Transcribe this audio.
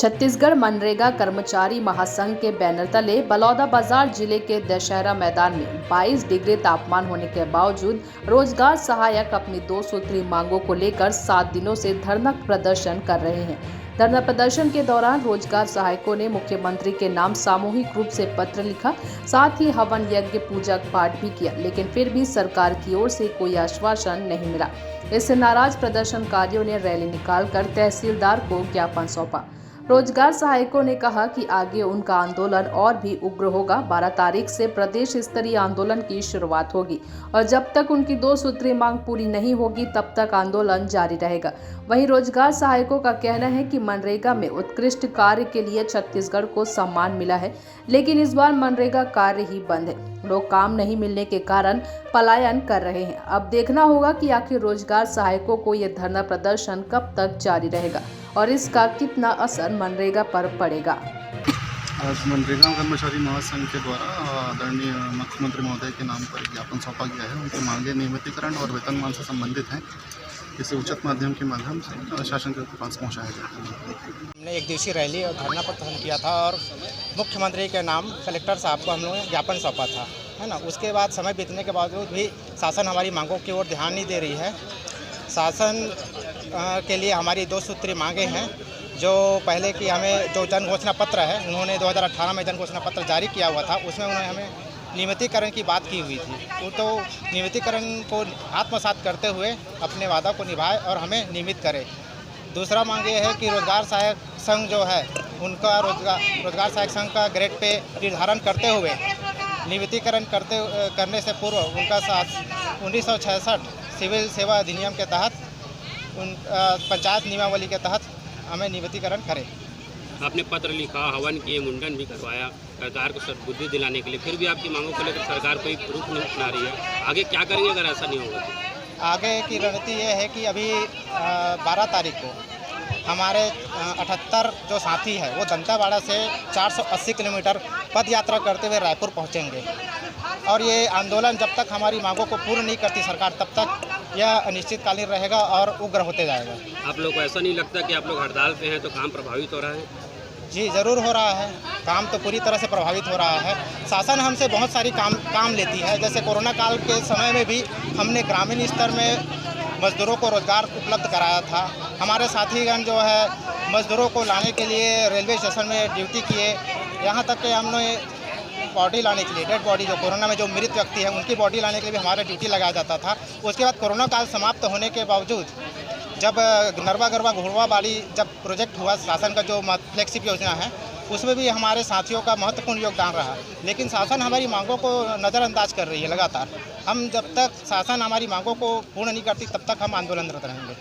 छत्तीसगढ़ मनरेगा कर्मचारी महासंघ के बैनर तले बलौदाबाजार जिले के दशहरा मैदान में 22 डिग्री तापमान होने के बावजूद रोजगार सहायक अपनी 2 सूत्री मांगों को लेकर 7 दिनों से धरना प्रदर्शन कर रहे हैं। धरना प्रदर्शन के दौरान रोजगार सहायकों ने मुख्यमंत्री के नाम सामूहिक रूप से पत्र लिखा, साथ ही हवन यज्ञ पूजा पाठ भी किया, लेकिन फिर भी सरकार की ओर से कोई आश्वासन नहीं मिला। इससे नाराज प्रदर्शनकारियों ने रैली निकालकर तहसीलदार को ज्ञापन सौंपा। रोजगार सहायकों ने कहा कि आगे उनका आंदोलन और भी उग्र होगा। 12 तारीख से प्रदेश स्तरीय आंदोलन की शुरुआत होगी और जब तक उनकी 2 सूत्री मांग पूरी नहीं होगी तब तक आंदोलन जारी रहेगा। वहीं रोजगार सहायकों का कहना है कि मनरेगा में उत्कृष्ट कार्य के लिए छत्तीसगढ़ को सम्मान मिला है, लेकिन इस बार मनरेगा कार्य ही बंद है। लोग काम नहीं मिलने के कारण पलायन कर रहे हैं। अब देखना होगा कि आखिर रोजगार सहायकों को यह धरना प्रदर्शन कब तक जारी रहेगा और इसका कितना असर मनरेगा पर पड़ेगा। आज मनरेगा कर्मचारी महासंघ के द्वारा आदरणीय मुख्यमंत्री महोदय के नाम पर ज्ञापन सौंपा गया है। उनकी मांगे नियमितीकरण और वेतनमान से संबंधित हैं। इसे उचित माध्यम के माध्यम से शासन के पास पहुँचाया जाता है। हमने एक दिवसीय रैली और धरना प्रदर्शन किया था और मुख्यमंत्री के नाम कलेक्टर साहब को हम लोगों ने ज्ञापन सौंपा था, है ना। उसके बाद समय बीतने के बावजूद भी शासन हमारी मांगों की ओर ध्यान नहीं दे रही है। शासन के लिए हमारी 2 सूत्री मांगे हैं, जो पहले की हमें जो जन घोषणा पत्र है, उन्होंने 2018 में जन घोषणा पत्र जारी किया हुआ था, उसमें उन्होंने हमें नियमितीकरण की बात की हुई थी। वो तो नियमितीकरण को आत्मसात करते हुए अपने वादा को निभाए और हमें नियमित करे। दूसरा मांग ये है कि रोजगार सहायक संघ जो है उनका रोजगार सहायक संघ का ग्रेड पे निर्धारण करते हुए नियमितीकरण करने से पूर्व उनका 1966 सिविल सेवा अधिनियम के तहत पंचायत नियमावली के तहत हमें नियमितीकरण करें। आपने पत्र लिखा, हवन किए, मुंडन भी करवाया सरकार को सद्बुद्धि दिलाने के लिए, फिर भी आपकी मांगों को लेकर सरकार कोई रुख नहीं अपना रही है। आगे क्या करेंगे अगर ऐसा नहीं होगा? आगे की रणनीति ये है कि अभी 12 तारीख को हमारे 78 जो साथी है वो दंतेवाड़ा से 480 किलोमीटर पद यात्रा करते हुए रायपुर पहुंचेंगे और ये आंदोलन जब तक हमारी मांगों को पूर्ण नहीं करती सरकार, तब तक यह अनिश्चितकालीन रहेगा और उग्र होते जाएगा। आप लोग को ऐसा नहीं लगता कि आप लोग हड़ताल पे हैं तो काम प्रभावित हो रहा है? जी ज़रूर हो रहा है, काम तो पूरी तरह से प्रभावित हो रहा है। शासन हमसे बहुत सारी काम लेती है। जैसे कोरोना काल के समय में भी हमने ग्रामीण स्तर में मजदूरों को रोज़गार उपलब्ध कराया था। हमारे साथीगण जो है मजदूरों को लाने के लिए रेलवे स्टेशन में ड्यूटी किए, यहाँ तक कि हमने बॉडी लाने के लिए, डेड बॉडी जो कोरोना में जो मृत व्यक्ति है उनकी बॉडी लाने के लिए भी हमारा ड्यूटी लगाया जाता था। उसके बाद कोरोना काल समाप्त होने के बावजूद जब नरवा गरवा घुड़वा बाड़ी जब प्रोजेक्ट हुआ, शासन का जो फ्लैगशिप योजना है, उसमें भी हमारे साथियों का महत्वपूर्ण योगदान रहा, लेकिन शासन हमारी मांगों को नज़रअंदाज कर रही है लगातार। हम जब तक शासन हमारी मांगों को पूर्ण नहीं करती तब तक हम आंदोलनरत रहेंगे।